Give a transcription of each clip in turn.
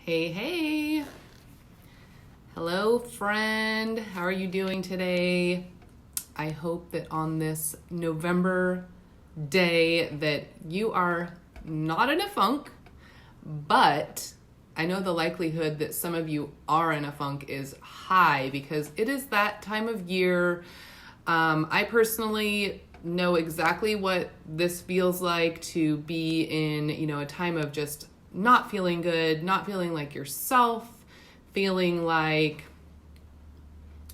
Hey, hey. Hello, friend. How are you doing today? I hope that on this November day that you are not in a funk, but I know the likelihood that some of you are in a funk is high because it is that time of year. I personally know exactly what this feels like to be in, a time of just not feeling good, not feeling like yourself, feeling like,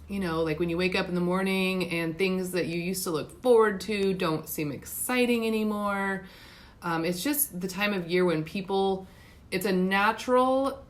like when you wake up in the morning and things that you used to look forward to don't seem exciting anymore. It's just the time of year when it's a natural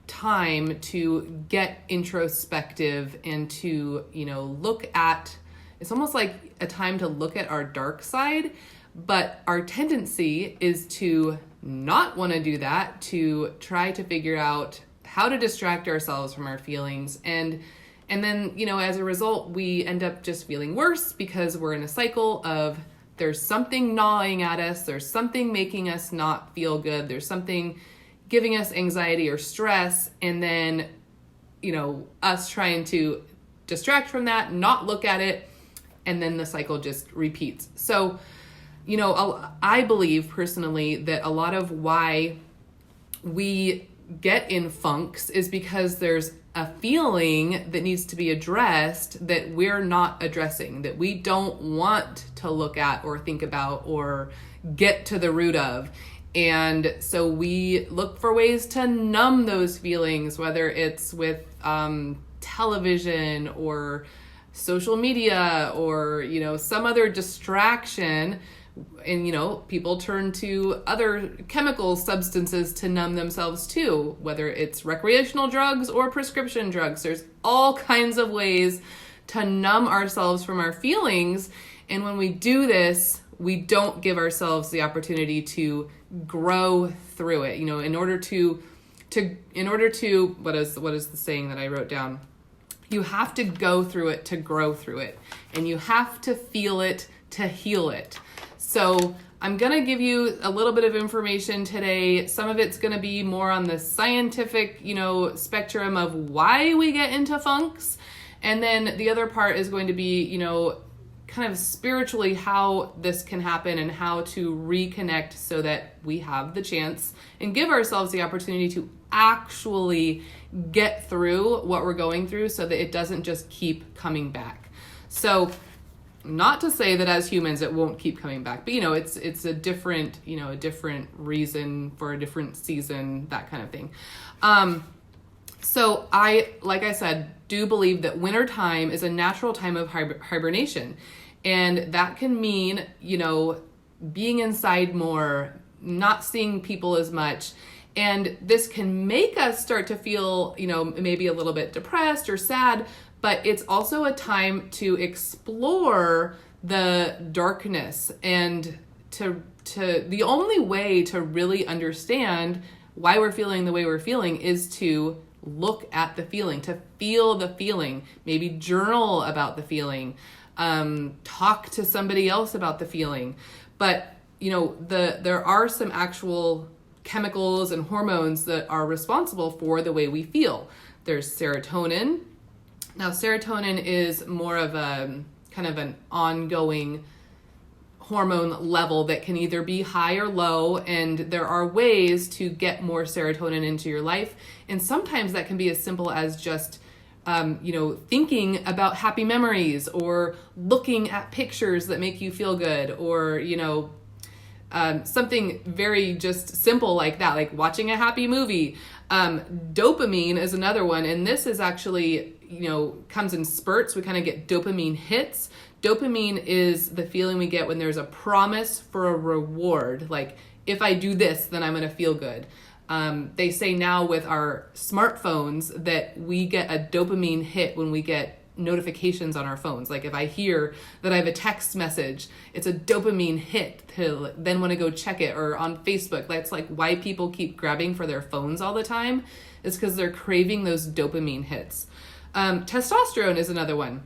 time to get introspective and to, it's almost like a time to look at our dark side, but our tendency is to not want to do that, to try to figure out how to distract ourselves from our feelings. And then, as a result, we end up just feeling worse because we're in a cycle of there's something gnawing at us, there's something making us not feel good, there's something giving us anxiety or stress, and then, us trying to distract from that, not look at it, and then the cycle just repeats. So, I believe personally that a lot of why we get in funks is because there's a feeling that needs to be addressed that we're not addressing, that we don't want to look at or think about or get to the root of. And so we look for ways to numb those feelings, whether it's with television or social media or, some other distraction. And, people turn to other chemical substances to numb themselves too, whether it's recreational drugs or prescription drugs. There's all kinds of ways to numb ourselves from our feelings. And when we do this, we don't give ourselves the opportunity to grow through it. In order to, what is the saying that I wrote down? You have to go through it to grow through it. And you have to feel it to heal it. So I'm going to give you a little bit of information today. Some of it's going to be more on the scientific, spectrum of why we get into funks. And then the other part is going to be, kind of spiritually how this can happen and how to reconnect so that we have the chance and give ourselves the opportunity to actually get through what we're going through so that it doesn't just keep coming back. So not to say that as humans it won't keep coming back, but it's a different, a different reason for a different season, that kind of thing. So like I said, do believe that wintertime is a natural time of hibernation. And that can mean, being inside more, not seeing people as much. And this can make us start to feel, maybe a little bit depressed or sad, but it's also a time to explore the darkness and to the only way to really understand why we're feeling the way we're feeling is to look at the feeling, to feel the feeling, maybe journal about the feeling, talk to somebody else about the feeling. But, there are some actual chemicals and hormones that are responsible for the way we feel. There's serotonin. Now, serotonin is more of a kind of an ongoing hormone level that can either be high or low, and there are ways to get more serotonin into your life. And sometimes that can be as simple as just, thinking about happy memories or looking at pictures that make you feel good or, something very just simple like that, like watching a happy movie. Dopamine is another one, and this is actually, comes in spurts. We kind of get dopamine hits. Dopamine is the feeling we get when there's a promise for a reward. Like, if I do this, then I'm going to feel good. They say now with our smartphones that we get a dopamine hit when we get notifications on our phones. Like if I hear that I have a text message, it's a dopamine hit to then want to go check it. Or on Facebook, that's like why people keep grabbing for their phones all the time, is because they're craving those dopamine hits. Testosterone is another one.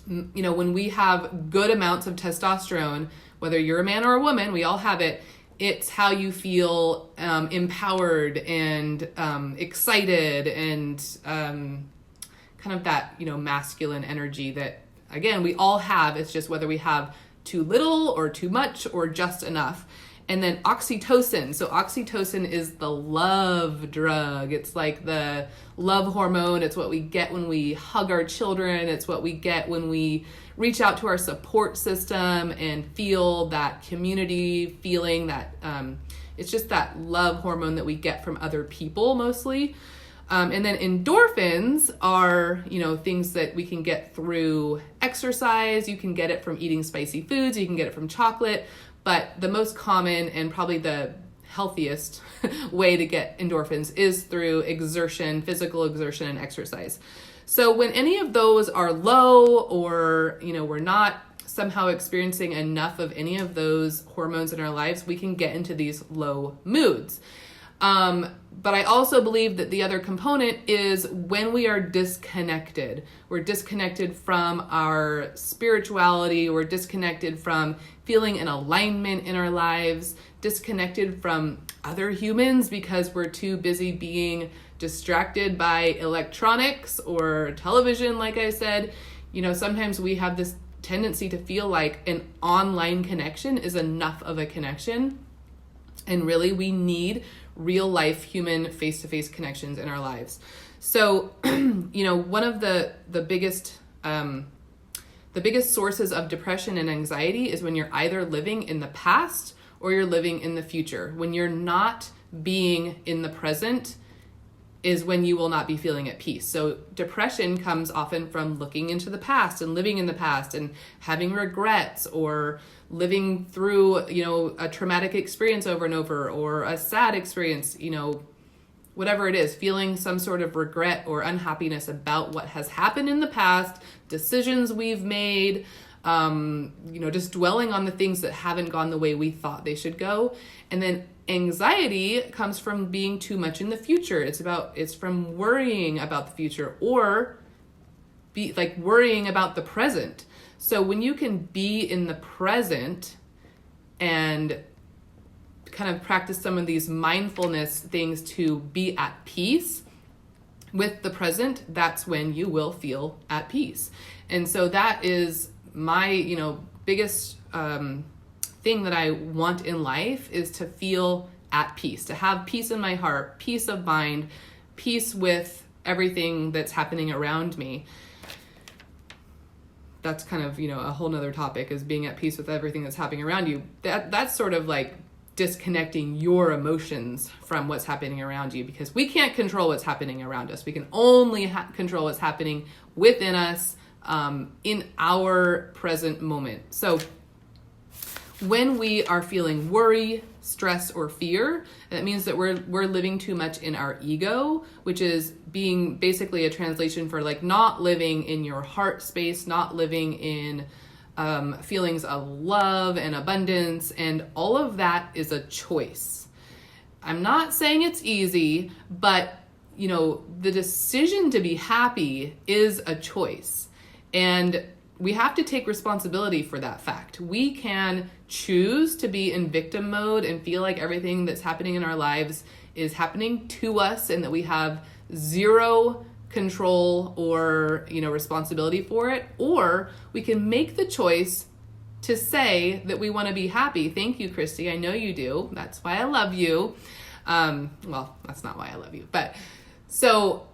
When we have good amounts of testosterone, whether you're a man or a woman, we all have it, It's how you feel empowered and excited and kind of that, masculine energy that, again, we all have. It's just whether we have too little or too much or just enough. And then oxytocin. So oxytocin is the love drug. It's like the love hormone. It's what we get when we hug our children. It's what we get when we reach out to our support system and feel that community feeling, that it's just that love hormone that we get from other people mostly. And then endorphins are, things that we can get through exercise. You can get it from eating spicy foods. You can get it from chocolate. But the most common and probably the healthiest way to get endorphins is through exertion, physical exertion, and exercise. So when any of those are low, or, we're not somehow experiencing enough of any of those hormones in our lives, we can get into these low moods. But I also believe that the other component is when we are disconnected. We're disconnected from our spirituality. We're disconnected from feeling an alignment in our lives, disconnected from other humans because we're too busy being distracted by electronics or television, like I said. Sometimes we have this tendency to feel like an online connection is enough of a connection. And really, we need real life human face-to-face connections in our lives. So, one of the biggest sources of depression and anxiety is when you're either living in the past or you're living in the future. When you're not being in the present is when you will not be feeling at peace. So depression comes often from looking into the past and living in the past and having regrets, or living through, a traumatic experience over and over, or a sad experience, whatever it is, feeling some sort of regret or unhappiness about what has happened in the past, decisions we've made, just dwelling on the things that haven't gone the way we thought they should go. And then anxiety comes from being too much in the future. It's from worrying about the future, or worrying about the present. So when you can be in the present and kind of practice some of these mindfulness things to be at peace with the present, that's when you will feel at peace. And so that is my, biggest thing that I want in life, is to feel at peace, to have peace in my heart, peace of mind, peace with everything that's happening around me. That's kind of, a whole nother topic, is being at peace with everything that's happening around you. That's sort of like disconnecting your emotions from what's happening around you, because we can't control what's happening around us. We can only control what's happening within us, in our present moment. So when we are feeling worry, stress, or fear, that means that we're living too much in our ego, which is being basically a translation for not living in your heart space, not living in feelings of love and abundance, and all of that is a choice. I'm not saying it's easy, but the decision to be happy is a choice. And we have to take responsibility for that fact. We can choose to be in victim mode and feel like everything that's happening in our lives is happening to us and that we have zero control or, responsibility for it. Or we can make the choice to say that we want to be happy. Thank you, Christy. I know you do. That's why I love you. Well, that's not why I love you. But so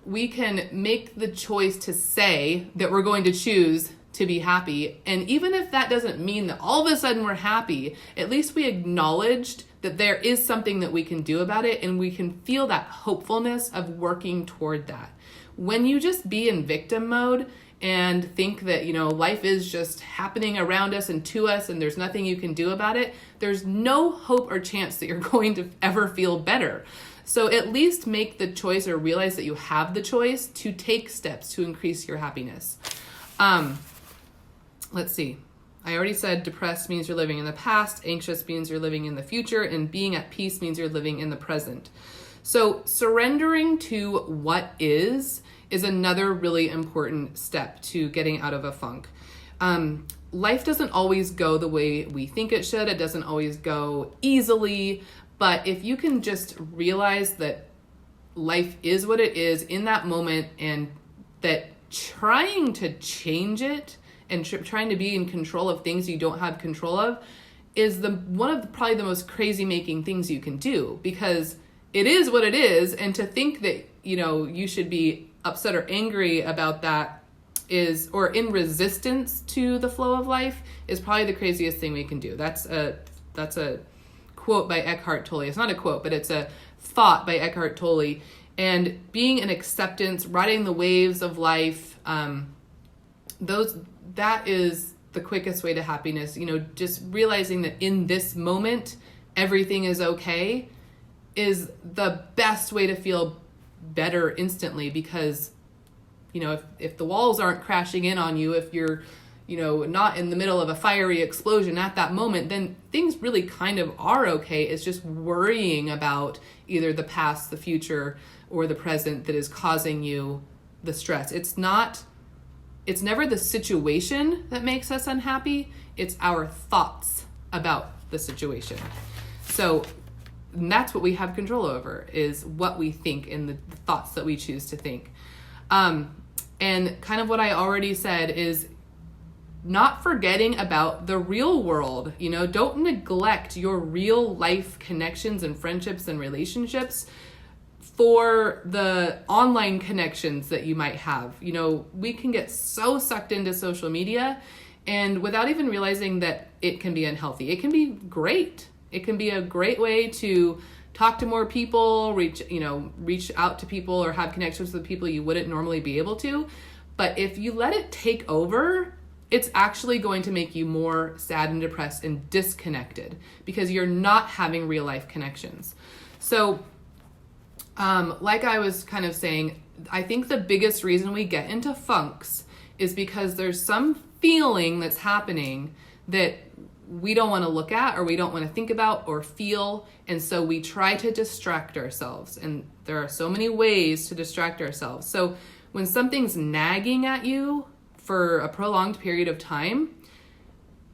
we can make the choice to say that we're going to choose to be happy. And even if that doesn't mean that all of a sudden we're happy, at least we acknowledged that there is something that we can do about it, and we can feel that hopefulness of working toward that. When you just be in victim mode and think that, life is just happening around us and to us and there's nothing you can do about it, there's no hope or chance that you're going to ever feel better. So at least make the choice, or realize that you have the choice to take steps to increase your happiness. Let's see. I already said depressed means you're living in the past, anxious means you're living in the future, and being at peace means you're living in the present. So surrendering to what is another really important step to getting out of a funk. life doesn't always go the way we think it should. It doesn't always go easily. But if you can just realize that life is what it is in that moment, and that trying to change it and trying to be in control of things you don't have control of is one of probably the most crazy making things you can do, because it is what it is. And to think that, you should be upset or angry about that or in resistance to the flow of life is probably the craziest thing we can do. That's a quote by Eckhart Tolle. It's not a quote, but it's a thought by Eckhart Tolle. And being in acceptance, riding the waves of life, that is the quickest way to happiness. Just realizing that in this moment, everything is okay is the best way to feel better instantly, because, if the walls aren't crashing in on you, if you're, not in the middle of a fiery explosion at that moment, then things really kind of are okay. It's just worrying about either the past, the future, or the present that is causing you the stress. It's never the situation that makes us unhappy. It's our thoughts about the situation. So that's what we have control over, is what we think and the thoughts that we choose to think. And kind of what I already said is not forgetting about the real world. Don't neglect your real life connections and friendships and relationships for the online connections that you might have. We can get so sucked into social media, and without even realizing that it can be unhealthy. It can be great. It can be a great way to talk to more people, reach out to people, or have connections with people you wouldn't normally be able to. But if you let it take over, it's actually going to make you more sad and depressed and disconnected, because you're not having real life connections. So, like I was kind of saying, I think the biggest reason we get into funks is because there's some feeling that's happening that we don't want to look at, or we don't want to think about or feel. And so we try to distract ourselves. And there are so many ways to distract ourselves. So when something's nagging at you for a prolonged period of time,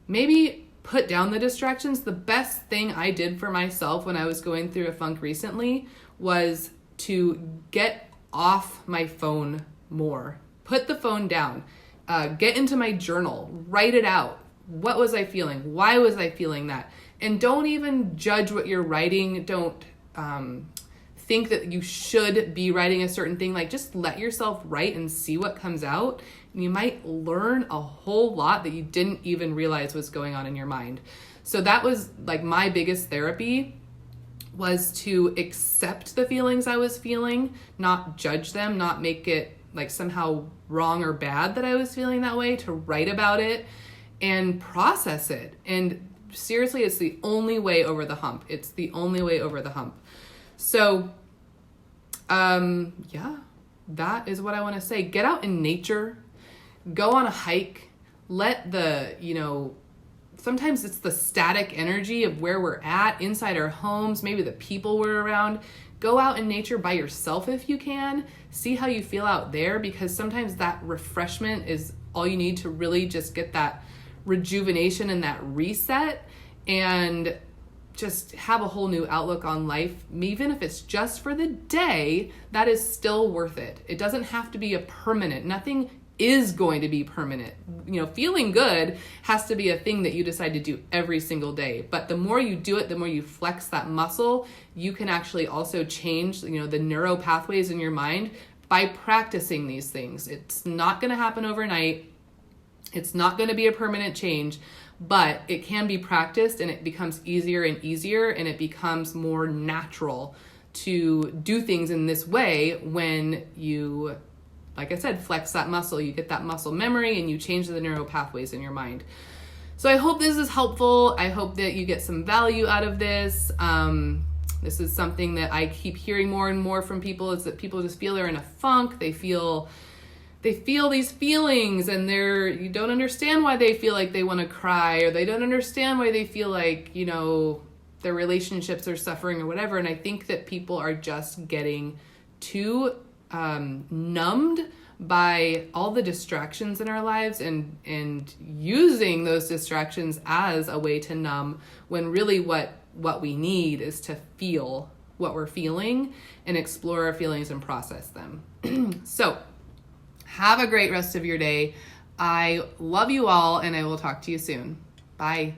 maybe put down the distractions. The best thing I did for myself when I was going through a funk recently was to get off my phone more. Put the phone down. Get into my journal. Write it out. What was I feeling? Why was I feeling that? And don't even judge what you're writing. Don't think that you should be writing a certain thing. Just let yourself write and see what comes out. And you might learn a whole lot that you didn't even realize was going on in your mind. So that was my biggest therapy, was to accept the feelings I was feeling, not judge them, not make it somehow wrong or bad that I was feeling that way, to write about it and process it. And seriously, it's the only way over the hump. It's the only way over the hump. So, that is what I want to say. Get out in nature, go on a hike, let sometimes it's the static energy of where we're at inside our homes, maybe the people we're around. Go out in nature by yourself if you can. See how you feel out there, because sometimes that refreshment is all you need to really just get that rejuvenation and that reset, and just have a whole new outlook on life. Even if it's just for the day, that is still worth it. It doesn't have to be a permanent. Nothing is going to be permanent. Feeling good has to be a thing that you decide to do every single day. But the more you do it, the more you flex that muscle, you can actually also change, the neural pathways in your mind by practicing these things. It's not going to happen overnight. It's not going to be a permanent change, but it can be practiced, and it becomes easier and easier, and it becomes more natural to do things in this way when you, like I said, flex that muscle. You get that muscle memory and you change the neural pathways in your mind. So I hope this is helpful. I hope that you get some value out of this. This is something that I keep hearing more and more from people, is that people just feel they're in a funk. They feel these feelings, and you don't understand why they feel like they want to cry, or they don't understand why they feel like, their relationships are suffering or whatever. And I think that people are just getting too numbed by all the distractions in our lives and using those distractions as a way to numb, when really what we need is to feel what we're feeling and explore our feelings and process them. So have a great rest of your day. I love you all, and I will talk to you soon. Bye.